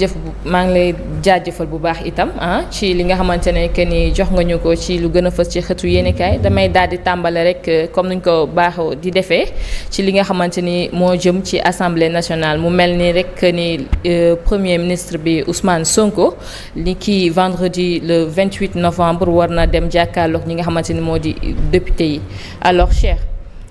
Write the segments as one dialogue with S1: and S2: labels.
S1: jëf maa ngi lay jaajëfal bu baax itam ci li nga xamante ne que ni jox nga ñu ko ci lu gën a fës ci xëtu yéenekaay damay daal di tàmbale rek comme nuñ ko baaxoo di defee ci li nga xamante ni moo jëm ci assemblée nationale mu mel ni rek ni premier ministre bi Ousmane Sonko li ki vendredi le 28 novembre war na dem jàkkaarloog ñi nga xamante ni moo di député yi alors Cheikh.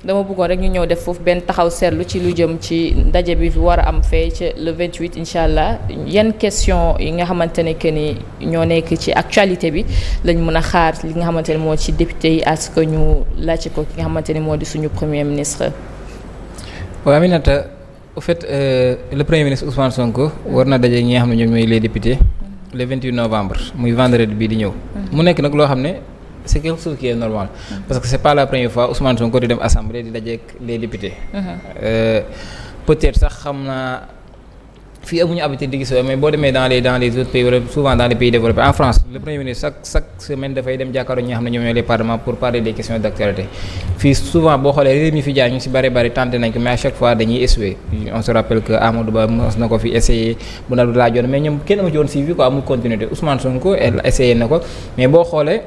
S1: dama bëggoon rek ñu ñëw def foofu benn taxaw seetlu ci lu jëm ci ndaje bi war a am fee ca le 28 incha allah yan question yi nga xamante ne que ni ñoo nekk ci actualité bi lañ mën a xaar li nga xamante ne moo ci député yi à ce que ñu laajte ko ki nga xamante ne moo di suñu premier ministre.
S2: waaw Aminata au fait le premier ministre Ousmane Sonko war na daje ñi nga xam ne ñoom ñooy les députés le 28 novembre muy vendredi bii di ñëw. mu nekk nag loo xam ne. c'est quelque chose qui est normal parce que c'est pas la première fois Ousmane Sonko di dem assemblée di dajeek les députés. Peut-être sax xam naa fii amuñu habitude di gis mais boo demee dans les autres pays wala souvent dans les pays développés en France le premier ministre chaque semaine dafay dem jàkkaarloo ñi nga xam ne ñoom ñooy les parlements pour parler des questions d'actualité fii souvent boo xoolee réew mi fi jaar ñu ci bari tenté nañ ko mais à chaque fois dañuy échouer on se rappelle que Amadou Ba mos na ko fi essayer bu na laajoon mais ñoom kenn amu ci woon suivi quoi amul continuité Ousmane Sonko essayé na ko mais boo xoolee.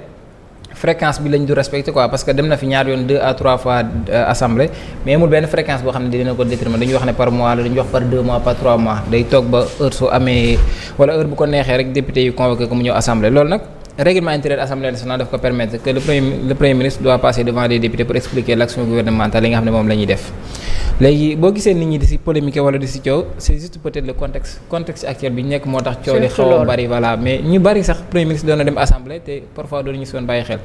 S2: fréquence bi lañ du respecté quoi parce que dem na fi ñaar yoon 2 à 3 fois assemblée mais amul benn fréquence boo xam ne dina ko déterminer dañuy wax ne par mois la dañuy wax par 2 mois par 3 mois day toog ba heure soo amee wala heure bu ko neexee rek député yu convoqué ko mu ñëw assemblée loolu nag règlement intérieur assemblée nationale daf ko permettre que le premier ministre doit passer devant les députés pour expliquer l'action gouvernementale yi nga xam ne moom la ñuy def léegi boo gisee nit ñi di ci polémique wala di ci coow c'est juste peut-être le contexte actuel bi ñu nekk moo tax coow li xaw a bari voilà mais ñu bari sax premier ministre doon na dem assemblée te parfois doon ñu si woon bàyyi xel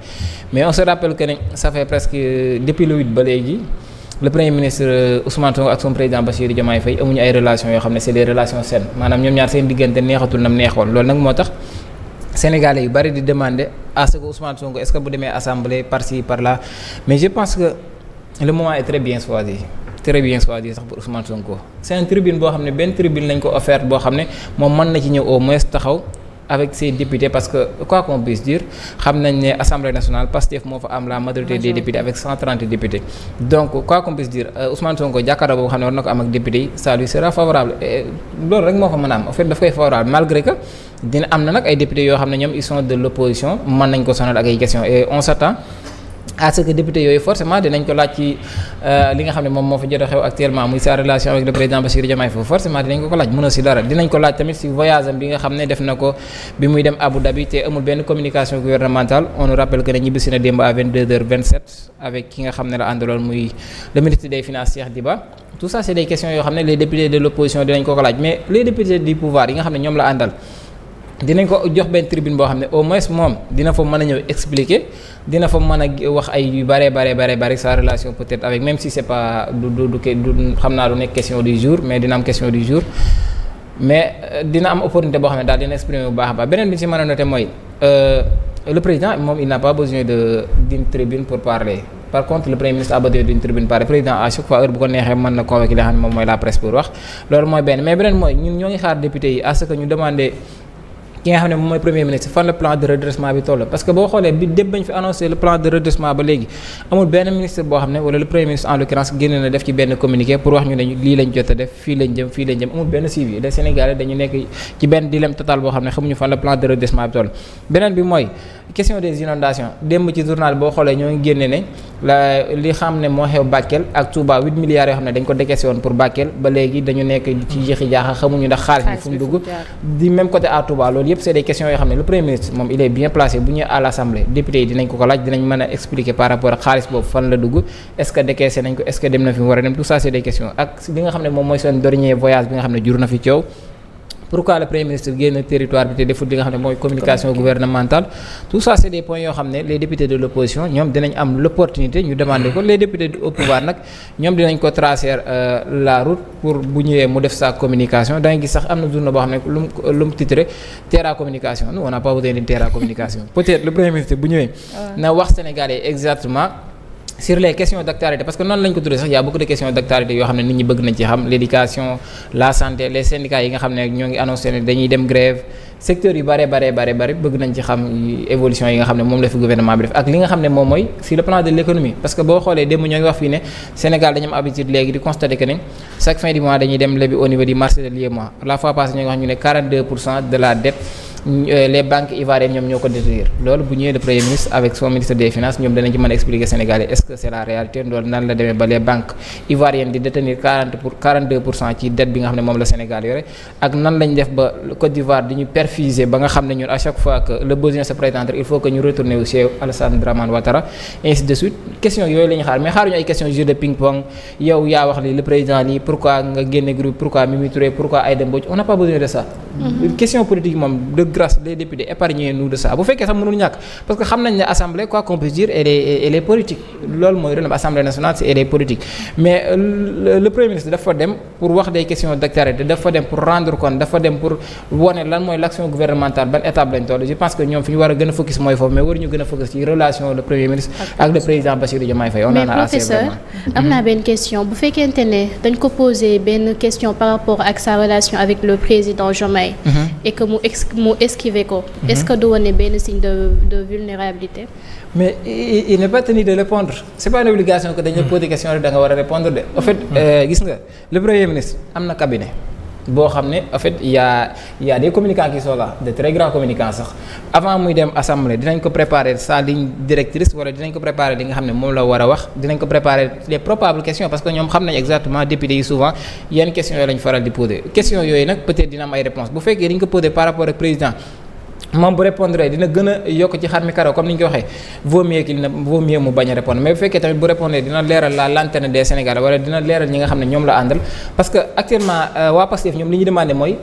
S2: mais on se rappelle que ne ça fait presque depuis le 8 ba léegi le premier ministre Ousmane Sonko ak son président Bassirou Diomaye Faye amuñu ay relations yoo xam ne c'est des relations saines maanaam ñoom ñaar seen diggante neexatul nam neexoon loolu nag moo tax Sénégalais yu bari di demander à ce que Ousmane Sonko est-ce que bu demee assemblée par-ci par-là mais je pense que le moment est très bien choisi sax pour Ousmane Sonko c'est une tribune boo xam ne benn tribune lañ ko offerte boo xam ne moom mën na ci ñëw au moins taxaw avec ses députés parce que quoi qu'on puisse dire xam nañ ne Assemblée nationale Pastef moo fa am la majorité des députés avec 130 députés donc quoi qu'on puisse dire Ousmane Sonko jàkkaarloo boo xam ne war na ko am ak députés yi ça lui sera favorable et loolu rek moo fa mën a am en fait daf koy favorable malgré que dina am na nag ay députés yoo xam ne ñoom ils sont de l'opposition mën nañ ko sonal ak ay questions et on s'attend à ce que député yooyu forcément dinañ ko laaj ci li nga xam ne moom moo fa jot a xew actuellement muy sa relation avec le président Bassirou Diomaye Faye forcément dinañ ko laaj mën a si dara dinañ ko laaj tamit si voyage am bi nga xam ne def na ko bi muy dem Abu Dhabi te amul benn communication gouvernementale on nous rappelle que ne ñibbisi na démb à 22h27 avec ki nga xam ne la àndaloon muy le ministre des finances Cheikh Diba tout ça c'est des questions yoo xam ne les députés de l'opposition dinañ ko laaj mais les députés du pouvoir yi nga xam ne ñoom la àndal dinañ ko jox benn tribune boo xam ne au moins moom dina fa mën a ñëw expliquer dina fa mën a wax ay yu bare sa relation peut-être avec même si c'est pas du xam naa du nekk question du jour mais dina am question du jour mais dina am opportunité boo xam ne daal dina exprimer bu baax a baax beneen bi ci mën a noter mooy le président moom il n'a pas besoin d'une tribune pour parler par contre le premier ministre a besoin d'une tribune par le président à chaque fois heure bu ko neexee mën na convoquer li nga xam ne moom mooy la presse pour wax loolu mooy benn mais beneen mooy ñun ñoo ngi xaar député yi à ce que ñu demander ki nga xam ne moom mooy premier ministre fan le plan de redressement bi toll parce que boo xoolee bi dépp bañ fi annoncé le plan de redressement ba léegi amul benn ministre boo xam ne wala le premier ministre en l'occurrence génne na def ci benn communiqué pour wax ñu ne lii lañ jot a def fii lañ jëm amul benn suivi les Sénégalais dañu nekk ci benn dilemme total boo xam ne xamuñu fan le plan de redressement bi toll beneen bi mooy question des inondations démb ci journal boo xoolee ñoo ngi génne ne li xam ne moo xew Bakel ak Touba 8 milliards yoo xam ne dañ ko décaissé woon pour Bakel ba léegi dañu nekk ci jeexi jaaxa xamuñu ndax xaalis bi fu mu dugg di même côté à Touba loolu yëpp c'est des questions yoo xam ne le premier ministre moom il est bien placé bu ñëwee à l'Assemblée député yi dinañ ko laaj dinañ mën a expliquer par rapport ak xaalis boobu fan la dugg est-ce que décaissé nañ ko est-ce que dem na fi mu war a dem tout ça c'est des questions ak li nga xam ne moom mooy seen dernier voyage bi nga xam ne jur na fi coow pourquoi le premier ministre génn territoire bi te defut li nga xam ne mooy communication gouvernementale tout ça c'est des points yoo xam ne les députés de l'opposition ñoom dinañ am l'opportunité ñu demander ko les députés au pouvoir nag ñoom dinañ ko tracer la route pour bu ñëwee mu def sa communication da ngay gis sax am na journée boo xam ne lu mu titré terra communication nous on n'a pas besoin de terra communication peut-être le premier ministre bu ñëwee na wax Sénégalais exactement sur les questions d'actualité parce que noonu lañ ko tuddee sax y a beaucoup de questions d'actualité yoo xam ne nit ñi bëgg nañ ci xam l'éducation la santé les syndicats yi nga xam ne ñoo ngi annoncé ne dañuy dem grève secteurs yu bare bëgg nañ ci xam évolution yi nga xam ne moom la fi gouvernement bi def ak li nga xam ne moom mooy sur le plan de l'économie parce que boo xoolee démb ñoo ngi wax fii ne Sénégal dañu am habitude léegi di constater que ne chaque fin du mois dañuy dem lebi au niveau du marché de l'UEMOA la fois passée ñoo ngi wax ñu ne 42% de la dette les banques ivoiriennes ñoom ñoo ko détenir loolu bu ñëwee le premier ministre avec son ministre des finances ñoom danañ ci mën a expliquer Sénégalais est-ce que c'est la réalité loolu nan la demee ba les banques ivoiriennes di détenir 42% ci dette bi nga xam ne moom la Sénégal yore ak nan lañ def ba Côte d'Ivoire di ñu perfuser ba nga xam ne ñun à chaque fois que le besoin se présente il faut que ñu retourner au chez Alassane Dramane Ouattara ainsi de suite question yooyu la ñu xaar mais xaaruñu ay question jeu de ping-pong yow yaa wax li le président lii pourquoi nga génne groupe pourquoi Mimi Touré pourquoi Aïda Mbodj on n'a pas besoin de ça question politique moom de grâce les députés épargnez-nous de ça bu fekkee sax mënul ñàkk parce que xam nañ ne assemblée quoi qu'on puisse dire elle est politique loolu mooy rôle assemblée nationale c'est elle est politique mais le premier ministre dafa dem pour wax des questions d'actualité dafa dem pour rendre compte dafa dem pour wane lan mooy l'action gouvernementale ban étape lañ toll je pense que ñoom fi ñu war a gën a focus mooy foofu mais waruñu gën a focus ci relation le premier ministre ak le président Bassirou Diomaye Faye on en a assez vraiment.
S3: Mais professeur am naa benn question bu fekkente ne dañ ko poser benn question par rapport ak sa relation avec le président Diomaye et que mu esquiver ko est-ce que du wane benn signe de vulnérabilité.
S2: Mais il n'est pas tenu de répondre c'est pas une obligation que dañ la poser question rek da nga war a répondre de en fait gis nga le premier ministre am na cabinet boo xam ne en fait il y a des communicants qui sont là de très grands communicants sax avant muy dem assemblée dinañ ko préparer sa ligne directrice wala dinañ ko préparer li nga xam ne moom la war a wax dinañ ko préparer les probables questions parce que ñoom xam nañ exactement députés yi souvent yenn questions yooyu lañ faral di poser questions yooyu nag peut-être dina am ay réponses bu fekkee dañ ko poser par rapport ak président moom bu répondre dina gën a yokk ci xar mi karaw comme ni ñu ko waxee vaut mieux mu bañ a répondre mais bu fekkee tamit bu répondre dina leeral la lanterne des Sénégalais wala dina leeral ñi nga xam ne ñoom la àndal parce que actuellement waa Pastef ñoom li ñu demandé mooy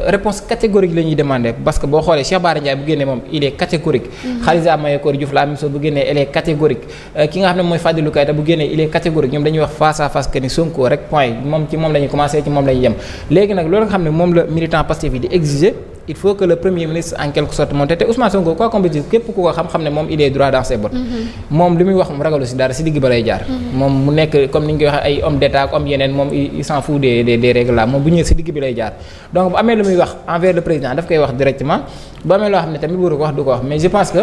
S2: réponse catégorique la ñuy demandé parce que boo xoolee Cheikh Bara Ndiaye bu génnee moom il est catégorique Khadija Mahécor Diouf la même chose bu génnee elle est catégorique ki nga xam ne mooy Fadilou Keïta bu génnee il est catégorique ñoom dañuy wax face à face que ni Sonko rek point moom ci moom la ñuy commencé ci moom la ñuy yem léegi nag loolu nga xam ne moom la militant Pastef yi di exiger il faut que le premier ministre en quelque sorte monte te Ousmane Sonko quoi qu'on puisse dire képp ku ko xam ne moom il est droit dans ses bottes moom li muy wax moom ragalu si dara si digg ba lay jaar moom mu nekk comme ni ñu koy waxee ay homme d'état comme yeneen moom il s'en fout des règles là moom bu ñëwee si digg bi lay jaar donc bu amee lu muy wax envers le président daf koy wax directement bu amee loo xam ne tamit waru ko wax du ko wax mais je pense que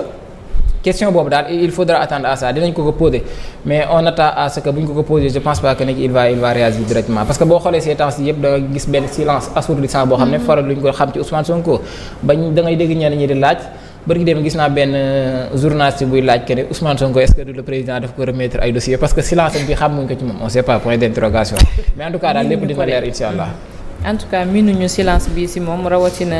S2: question boobu daal il faudra attendre à ça dinañ ko poser mais on attend à ce que bu ñu ko poser je pense pas que ne il va réagir directement parce que boo xoolee ces temps-ci yëpp da nga gis benn silence assourdissant boo xam ne faral luñ ko xam ci Ousmane Sonko bañ da ngay dégg ñenn ñi di laaj bërki dem gis naa benn journaliste buy laaj que ne Ousmane Sonko est-ce que le président daf ko remettre ay dossiers parce que silence bi xamuñ ko ci moom on sait pas point d'interrogation mais en tout cas daal lépp dina leer inshallah
S1: en tout cas miinuñu silence bi ci moom rawatina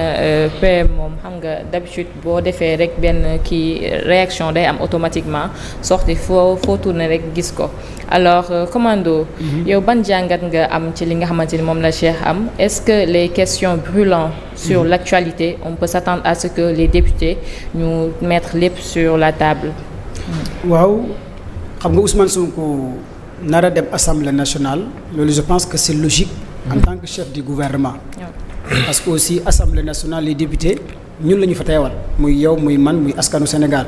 S1: PM moom xam nga d'habitude boo defee rek benn kii réaction day am automatiquement sorti foo tourner rek gis ko alors commando yow ban jàngat nga am ci li nga xamante ni moom la Cheikh am est-ce que les questions brûlantes sur l'actualité on peut s'attendre à ce que les députés ñu mettre lépp sur la table.
S4: waaw xam nga Ousmane Sonko nar a dem Assemblée nationale loolu je pense que c'est logique. en tant que chef du gouvernement. parce que aussi Assemblée nationale les députés ñun la ñu fa teewal muy yow muy man muy askanu Sénégal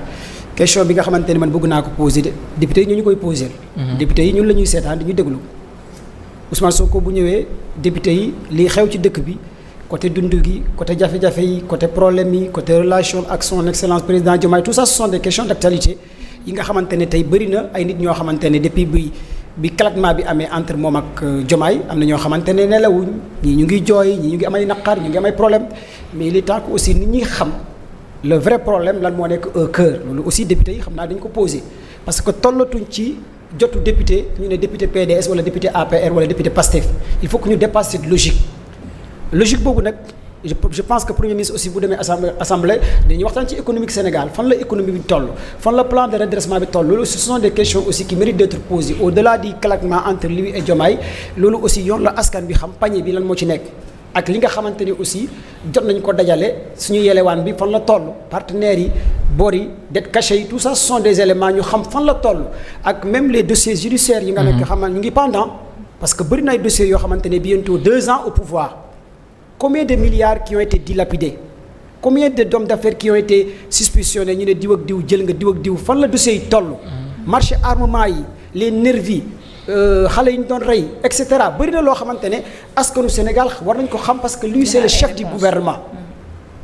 S4: question bi nga xamante ne man bëgg naa ko poser député yi ñu koy poser. député yi ñun la ñuy seetaan di ñu déglu Ousmane Sonko bu ñëwee député yi li xew ci dëkk bi côté dund gi côté jafe-jafe yi côté problème yi côté relation ak son excellence président Diomaye tout ça ce sont des questions d'actualité yi nga xamante ne tey bëri na ay nit ñoo xamante ne depuis bi claquement bi amee entre moom ak Diomaye am na ñoo xamante ne nelawuñ ñii ñu ngi jooy ñii ñu ngi am ay naqar ñu ngi am ay problème mais il est temps que aussi nit ñi xam le vrai problème lan moo nekk au cœur loolu aussi député yi xam naa dañu ko poser parce que tollatuñ ci jotu député ñu ne député PDS wala député APR wala député PASTEF il faut que ñu dépasse cette logique boobu nag je pense que premier ministre aussi bu demee assemblée dañuy waxtaan ci économique Sénégal fan la économie bi toll fan la plan de redressement bi toll loolu ce sont des questions aussi qui méritent d'être posées au-delà du claquement entre lui et Diomaye loolu aussi yoon la askan bi xam panier bi lan moo ci nekk ak li nga xamante ni aussi jot nañ ko dajale suñu yelewaan bi fan la toll partenaires yi bor yi dettes cachées yi tout ça ce sont des éléments ñu xam fan la toll ak même les dossiers judiciaires yi nga nekk xam ñu ngi pendant parce que bëri na ay dossiers yoo xamante ne bientôt 2 ans au pouvoir combien de milliards qui ont été dilapidés combien d'hommes d'affaires qui ont été suspicionnés ñu ne diw ak diw jël nga diw ak diw fan la dossier yi toll marché armement yi les nervis xale yi ñu doon rey et cetera bëri na loo xamante ne askanu Sénégal war nañ ko xam parce que lui c'est le chef du gouvernement.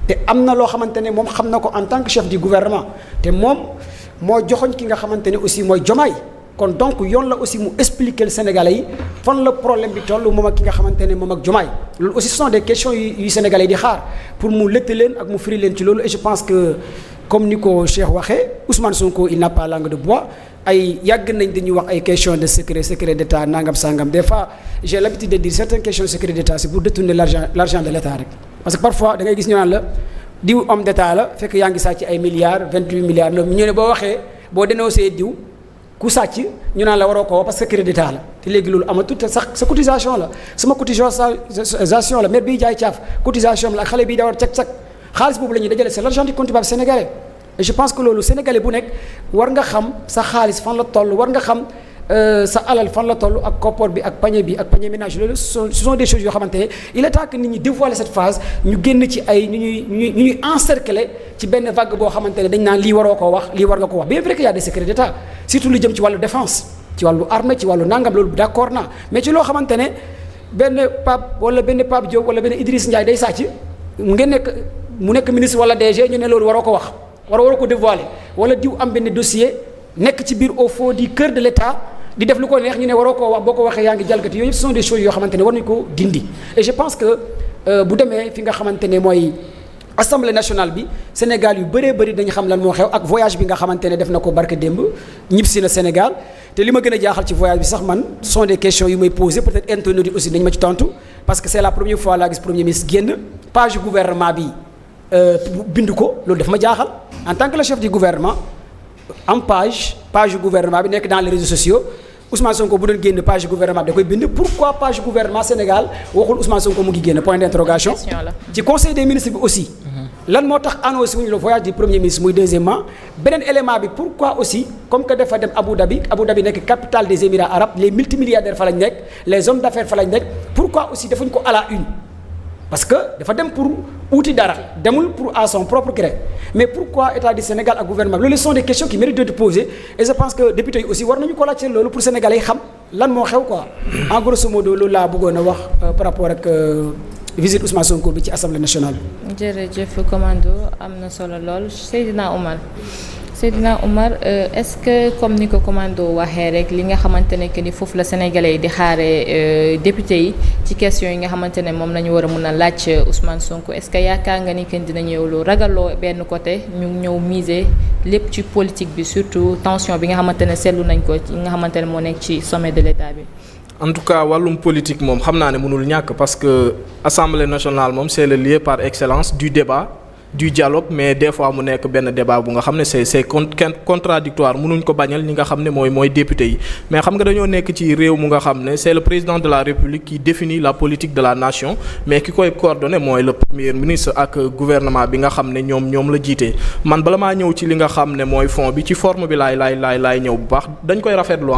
S4: te am na loo xamante ne moom xam na ko en tant que chef du gouvernement te moom moo joxoñ ki nga xamante ne aussi mooy Diomaye kon donc yoon la aussi mu expliquer le Sénégalais yi fan la problème bi toll moom ak ki nga xamante ne moom ak Diomaye loolu aussi ce sont des questions yu Sénégalais yi di xaar pour mu lëtt leen ak mu firi leen ci loolu et je pense que comme ni ko Cheikh waxee Ousmane Sonko il n'a pas langue de bois ay yàgg nañ dañuy wax ay questions de secret d'État nangam sangam des fois j'ai l'habitude de dire certaines questions de secret d'État c'est pour détourner l'argent de l'État rek parce que parfois da ngay gis ñu naan la diw homme d'État la fekk yaa ngi sàcc ay milliards 28 milliards ñu ne boo waxee boo dénoncé diw ku sàcc ñu naan la waroo ko wax parce que secret d'État la te léegi loolu amatul te sax sa cotisation la sama cotisation la maire bii jaay caaf cotisation la ak xale bii dawar cag-cag xaalis boobu la ñuy dajale c'est l'argent du contribuable sénégalais et je pense que loolu sénégalais bu nekk war nga xam sa xaalis fan la toll war nga xam sa alal fan la toll ak koppor bi ak panier ménage loolu ce sont des choses yoo xamante ne il est temps que nit ñi dévoiler cette phase ñu génn ci ay ñu ñuy encercler ci benn vague boo xamante ne dañ naan lii waroo koo wax lii war nga ko wax bien vrai que y a des secrets d'État surtout lu jëm ci wàllu défense ci wàllu armée ci wàllu nangam loolu d'accord naa mais ci loo xamante ne benn Pape Diop wala benn Idriss Ndiaye day sàcc mu nekk ministre wala DG ñu ne loolu waroo ko wax waroo ko dévoiler wala diw am benn dossier nekk ci biir au fond du cœur de l'État di def lu ko neex ñu ne waroo koo wax boo ko waxee yaa ngi jalgati yooyu ce sont des choses yoo xamante ne war nañu ko dindi et je pense que bu demee fi nga xamante ne mooy assemblée nationale bi Sénégal yu bëree bëri dañu xam lan moo xew ak voyage bi nga xamante ne def na ko barke démb ñibbisi na Sénégal te li ma gën a jaaxal ci voyage bi sax man ce sont des questions yu may poser peut-être internautes yi aussi dañu ma ci tontu parce que c'est la première fois laa gis premier ministre génn page gouvernement bi bind ko loolu daf ma jaaxal en tant que le chef du gouvernement en page gouvernement bi nekk dans les réseaux sociaux Ousmane Sonko bu doon génn page gouvernement da koy bind pourquoi page gouvernement Sénégal waxul Ousmane Sonko mu ngi génn point d'interrogation ci conseil des ministres bi aussi lan moo tax annoncé wuñu le voyage du premier ministre muy deuxièmement beneen élément bi pourquoi aussi comme que dafa dem Abu Dhabi nekk capitale des Émirats arabes les multimilliardaires fa lañ nekk les hommes d'affaires fa lañ nekk pourquoi aussi defuñ ko à la une parce que dafa dem pour outil dara demul pour à son propre gré mais pourquoi état du Sénégal ak gouvernement loolu sont des questions qui méritent d'être posées et je pense que députés yi aussi war nañu ko laajte loolu pour sénégalais yi xam lan moo xew quoi en grosso modo loolu laa bëggoon a wax par rapport ak visite Ousmane Sonko bi ci assemblée nationale bi.
S1: jërëjëf commando am na solo lool Seydina Oumar est-ce que comme ni ko commando waxee rek li nga xamante ne que ni foofu la sénégalais yi di xaaree député yi ci question yi nga xamante ne moom la ñu war a mun a laaj Ousmane Sonko est-ce que yaakaar nga ni que dina ñëw lu ragaloo benn côté ñu ñëw miser lépp ci politique bi surtout tension bi nga xamante ne seetlu nañ ko ci nga xamante ne moo nekk ci sommet de l'État bi.
S5: en tout cas wàllum politique moom xam naa ne mënul ñàkk parce que assemblée nationale moom c'est le lieu par excellence du débat. du dialogue mais des fois mu nekk benn débat bu nga xam ne c'est contradictoire mënuñ ko bañal ñi nga xam ne mooy député yi mais xam nga dañoo nekk ci réew mu nga xam ne c'est le président de la République qui définit la politique de la nation mais ki koy coordonner mooy le premier ministre ak gouvernement bi nga xam ne ñoom la jiitee man bala maa ñëw ci li nga xam ne mooy fond bi ci forme bi laay ñëw bu baax dañ koy rafetlu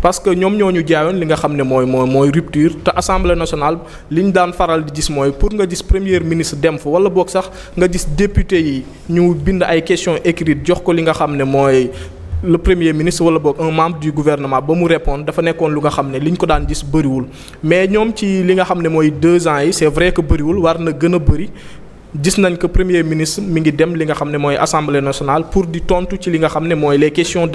S5: parce que ñoom ñoo ñu jaayoon li nga xam ne mooy rupture te assemblée nationale li ñu daan faral di gis mooy pour nga gis premier ministre dem fa wala boog sax nga gis député yi ñu bind ay questions écrites jox ko li nga xam ne mooy le premier ministre wala boog un membre du gouvernement ba mu répondre dafa nekkoon lu nga xam ne li ñu ko daan gis bëriwul mais ñoom ci li nga xam ne mooy 2 ans yi c'est vrai que bëriwul war na gën a bëri gis nañ que premier ministre mi ngi dem li nga xam ne mooy assemblée nationale pour di tontu ci li nga xam ne mooy les questions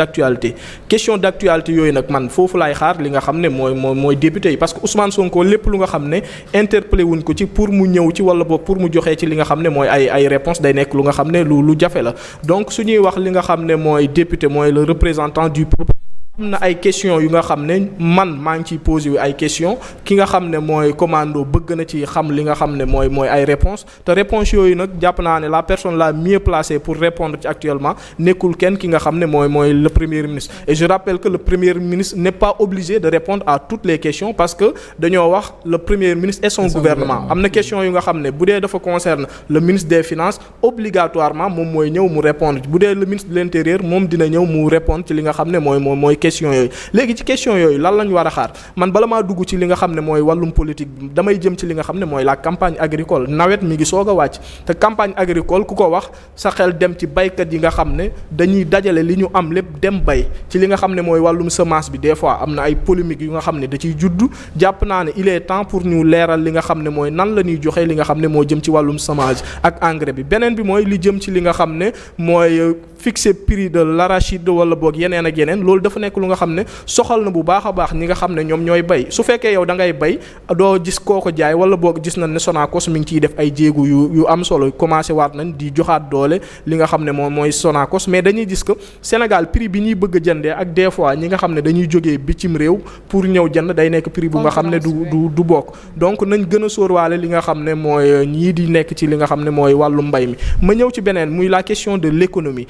S5: d'actualité yooyu nag man foofu laay xaar li nga xam ne mooy député yi parce que Ousmane Sonko lépp lu nga xam ne interpellé wuñ ko ci pour mu ñëw ci wala boog pour mu joxee ci li nga xam ne mooy ay réponse day nekk lu nga xam ne lu jafe la donc su ñuy wax li nga xam ne mooy député mooy le représentant du peuple am na ay questions yu nga xam ne man maa ngi ciy posé wu ay questions ki nga xam ne mooy commando bëgg na ci xam li nga xam ne mooy ay réponses te réponses yooyu nag jàpp naa ne la personne la mieux placée pour répondre ci actuellement nekkul kenn ki nga xam ne mooy le premier ministre et je rappelle que le premier ministre n'est pas obligé de répondre à toutes les questions parce que dañoo wax le premier ministre et son gouvernement am na questions yu nga xam ne bu dee dafa concerne le ministre des finances obligatoirement moom mooy ñëw mu répondre bu dee le ministre de l'intérieur moom dina ñëw mu répondre ci li nga xam ne mooy question yooyu léegi ci question yooyu lan lañ war a xaar man bala maa dugg ci li nga xam ne mooy wàllum politique damay jëm ci li nga xam ne mooy la campagne agricole nawet mi ngi soog a wàcc te campagne agricole ku ko wax sa xel dem ci baykat yi nga xam ne dañuy dajale li ñu am lépp dem bay ci li nga xam ne mooy wàllum semence bi des fois am na ay polémiques yu nga xam ne da ciy juddu jàpp naa ne il est temps pour ñu leeral li nga xam ne mooy nan la ñuy joxe li nga xam ne moo jëm ci wàllum semence ak engrais bi beneen bi mooy li jëm ci li nga xam ne mooy fixer prix de l'arachide wala boog yeneen ak yeneen loolu dafa nekk lu nga xam ne soxal na bu baax a baax ñi nga xam ne ñoom ñooy bay su fekkee yow da ngay bay doo gis koo ko jaay wala boog gis nañ ne Sonacos mi ngi ciy def ay jéegu yu am solo commencé waat nañ di joxaat doole li nga xam ne moom mooy Sonacos mais dañuy gis que Sénégal prix bi ñuy bëgg a jëndee ak des fois ñi nga xam ne dañuy jógee bitim réew pour ñëw jënd day nekk prix bu nga xam ne du bokk donc nañ gën a sóorwaale li nga xam ne mooy ñii di nekk ci li nga xam ne mooy wàllu mbay mi ma ñëw ci beneen muy la question de l'économie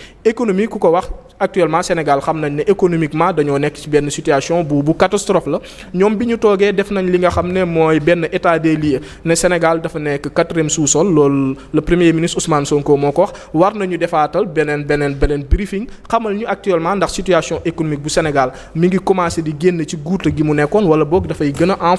S5: ku ko wax actuellement Sénégal xam nañ ne économiquement dañoo nekk ci benn situation bu catastrophe la ñoom bi ñu toogee def nañ li nga xam ne mooy benn état des lieux ne Sénégal dafa nekk 4e sous-sol loolu le premier ministre Ousmane Sonko moo ko wax war nañu defaatal beneen briefing xamal ñu actuellement ndax situation économique bu Sénégal mi ngi commencé di génn ci guuta gi mu nekkoon wala boog dafay gën a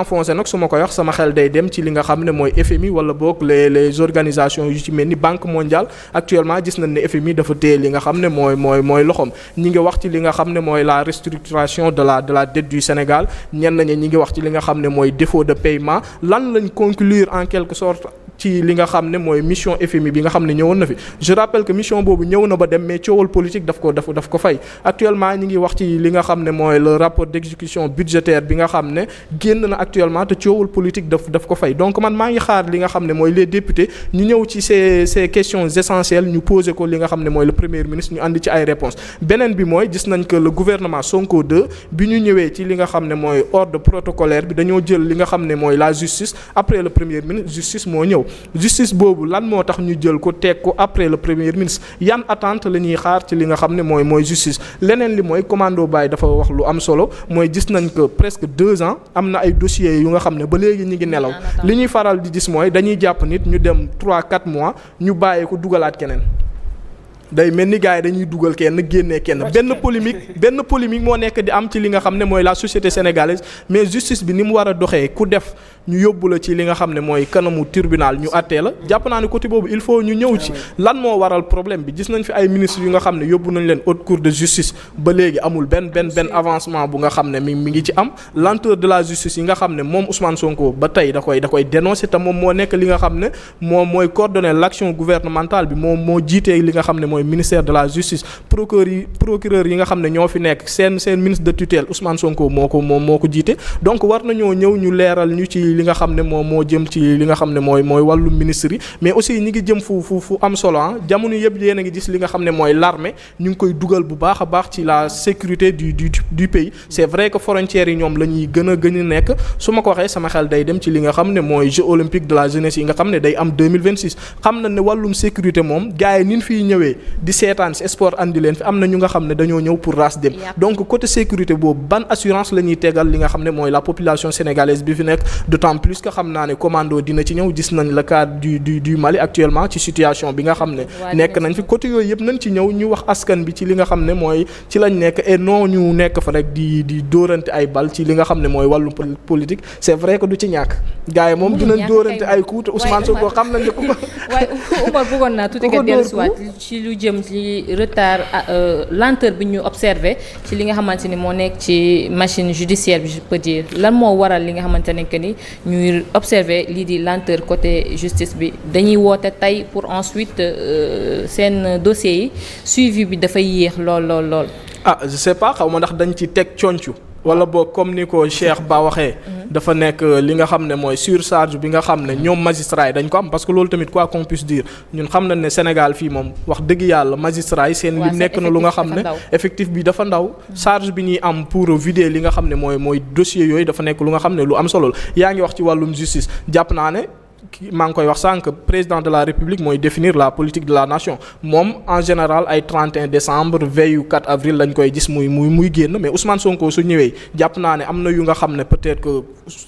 S5: enfoncé nag su ma koy wax sama xel day dem ci li nga xam ne mooy FMI wala boog les organisations yu ci mel ni Banque mondiale actuellement gis nañ ne FMI dafa téye li nga xam ne mooy loxoom ñi ngi wax ci li nga xam ne mooy la restructuration de la dette du Sénégal ñenn ñi ngi wax ci li nga xam ne mooy défaut de paiement lan lañ conclure en quelque sorte ci li nga xam ne mooy mission FMI bi nga xam ne ñëwoon na fi je rappelle que mission boobu ñëw na ba dem mais coowal politique daf ko fay actuellement ñi ngi wax ci li nga xam ne mooy le rapport d'exécution budgétaire bi nga xam ne génn na actuellement te coowal politique daf ko fay donc man maa ngi xaar li nga xam ne mooy les députés ñu ñëw ci ces questions essentielles ñu poser ko li nga xam ne mooy le premier ministre ñu andi ci ay réponses beneen bi mooy gis nañ que le gouvernement Sonko 2 bi ñu ñëwee ci li nga xam ne mooy ordre protocolaire bi dañoo jël li nga xam ne mooy la justice après le premier ministre justice moo ñëw justice boobu lan moo tax ñu jël ko teg ko après le premier ministre yan attente la ñuy xaar ci li nga xam ne mooy justice leneen li mooy commando Baye dafa wax lu am solo mooy gis nañ que presque 2 ans am na ay dossiers yu nga xam ne ba léegi ñi ngi nelaw li ñuy faral di gis mooy dañuy jàpp nit ñu dem 3-4 mois ñu bàyyee ko dugalaat keneen day mel ni gars yi dañuy dugal kenn génnee kenn benn polémique moo nekk di am ci li nga xam ne mooy la société sénégalaise mais justice bi ni mu war a doxee ku def ñu yóbbu la ci li nga xam ne mooy kanamu tribunal ñu àttee la jàpp naa ne côté boobu il faut ñu ñëw ci lan moo waral problème bi gis nañ fi ay ministres yu nga xam ne yóbbu nañ leen haute cour de justice ba léegi amul benn avancement bu nga xam ne mi ngi ci am lenteur de la justice yi nga xam ne moom Ousmane Sonko ba tey da koy dénoncer te moom moo nekk li nga xam ne moom mooy coordonner l'action gouvernementale bi moom moo jiitee li nga xam ne mooy ministère de la justice procureur yi nga xam ne ñoo fi nekk seen ministre de tutelle Ousmane Sonko moo ko jiite donc war nañoo ñëw ñu leeral ñu ci li nga xam ne moo jëm ci li nga xam ne mooy wàllu ministre yi mais aussi ñi ngi jëm fu am solo jamono yëpp yéen a ngi gis li nga xam ne mooy l'armée ñu ngi koy dugal bu baax a baax ci la sécurité du pays c'est vrai que frontières yi ñoom la ñuy gën a nekk su ma ko waxee sama xel day dem ci li nga xam ne mooy Jeux olympiques de la jeunesse yi nga xam ne day am 2026 xam na ne wàllum sécurité moom gars yi nin fiy ñëwee di seetaan si sport andi leen fi am na ñu nga xam ne dañoo ñëw pour race dem donc côté sécurité boobu ban assurance la ñuy tegal li nga xam ne mooy la population sénégalaise bi fi nekk d'autant plus que xam naa ne commando dina ci ñëw gis nañ le cas du Mali actuellement ci situation bi nga xam ne nekk nañ fi côté yooyu yëpp nañ ci ñëw ñu wax askan bi ci li nga xam ne mooy ci lañ nekk et non ñu nekk fa rek di dóorante ay bal ci li nga xam ne mooy wàllu politique c'est vrai que du ci ñàkk gars yi moom dinañ dóorante ay coups te Ousmane Sonko xam nañ ne ku ko
S1: waaye Oumar bëggoon naa tuuti nga dellusiwaat ci lu jëm ci retard lenteur bi ñu observé ci li nga xamante ni moo nekk ci machine judiciaire bi je peux dire lan moo waral li nga xamante ne que ni ñuy observé lii di lenteur côté justice bi dañuy woote tey pour ensuite seen dossiers yi suivi bi dafay yéex lool.
S5: je sais pas xaw ma ndax dañ ci teg concu wala boog comme ni ko Cheikh Ba waxee dafa nekk li nga xam ne mooy surcharge bi nga xam ne ñoom magistrats yi dañ ko am parce que loolu tamit quoi qu'on puisse dire ñun xam nañ ne Sénégal fii moom wax dëgg yàlla magistrats yi seen lim nekk na lu nga xam ne effectif bi dafa ndaw charge bi ñuy am pour vider li nga xam ne mooy dossier yooyu dafa nekk lu nga xam ne lu am solo yaa ngi wax ci wàllum justice jàpp naa ne maa ngi koy wax sànq président de la République mooy définir la politique de la nation moom en général ay 31 décembre veille 4 avril lañ koy gis muy génn mais Ousmane Sonko su ñëwee jàpp naa ne am na yu nga xam ne peut-être que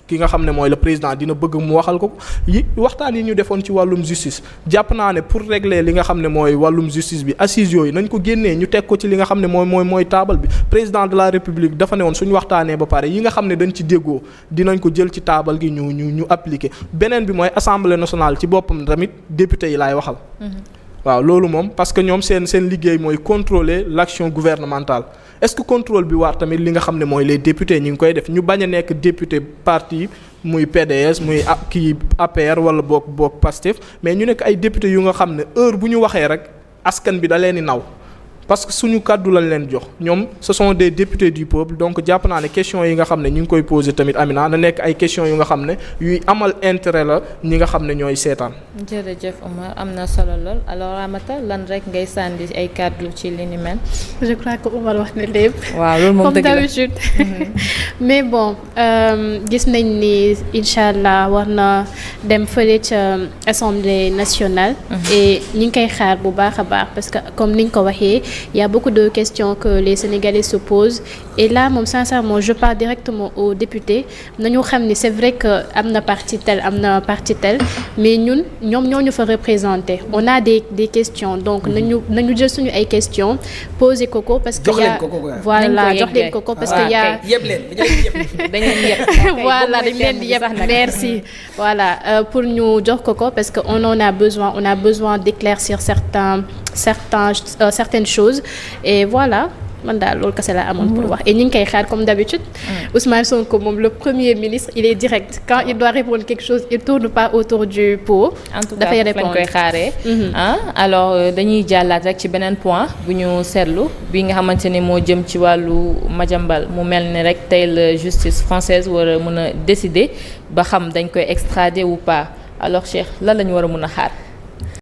S5: ki nga xam ne mooy le président dina bëgg mu waxal ko yi waxtaan yi ñu defoon ci wàllum justice jàpp naa ne pour régler li nga xam ne mooy wàllum justice bi assises yooyu nañ ko génnee ñu teg ko ci li nga xam ne mooy taabal bi président de la République dafa ne woon suñu waxtaanee ba pare yi nga xam ne dañ ci déggoo dinañ ko jël ci taabal gi ñu appliquer beneen bi mooy assemblée nationale ci boppam tamit député yi laay waxal. waaw loolu moom parce que ñoom seen liggéey mooy contrôler l'action gouvernementale est-ce que contrôle bi war tamit li nga xam ne mooy les députés ñu ngi koy def ñu bañ a nekk député parti muy PDS muy kii APR wala boog Pastef mais ñu nekk ay député yu nga xam ne heure bu ñu waxee rek askan bi da leen di naw. parce que suñu kàddu lañ leen jox ñoom ce sont des députés du peuple donc jàpp naa ne questions yi nga xam ne ñu ngi koy poser tamit Amina na nekk ay questions yu nga xam ne yuy amal intérêt la ñi nga xam ne ñooy seetaan.
S1: jërëjëf Omar am na solo lool alors Ramata lan rek ngay sànni ay kàddu ci li ni mel.
S3: je crois que Omar wax na lépp.
S1: waaw loolu moom dëgg la
S3: comme d'habitude. mais bon gis nañ ni incha allah war na dem fële ca assemblée nationale. et ñu ngi koy xaar bu baax a baax parce que comme niñ ko waxee. Il y a beaucoup de questions que les Sénégalais se posent et là moom sincèrement je parle directement aux députés nañu xam ni c'est vrai que am na parti tel mais ñoom ñoo ñu fa représenter on a des questions donc nañu jël suñu ay questions poser ko parce que y a voilà jox leen ko parce que y a
S1: dañ leen yeb
S3: voilà dañ leen di yeb merci voilà pour ñu jox ko parce que on a besoin d'éclaircir certaines choses et voilà man daal loolu kese la amoon pour wax et ñu ngi koy xaar comme d'habitude Ousmane Sonko moom le premier ministre il est direct quand il doit répondre quelque chose il tourne pas autour du pot.
S1: en tout cas
S3: dafay
S1: lañ koy xaaree. alors dañuy jàllaat rek ci beneen point bu ñu seetlu bi nga xamante ni moo jëm ci wàllu Madiambal mu mel ni rek tey la justice française war a mën a décider ba xam dañ koy extrader ou pas alors Cheikh lan la ñu war a mën a xaar.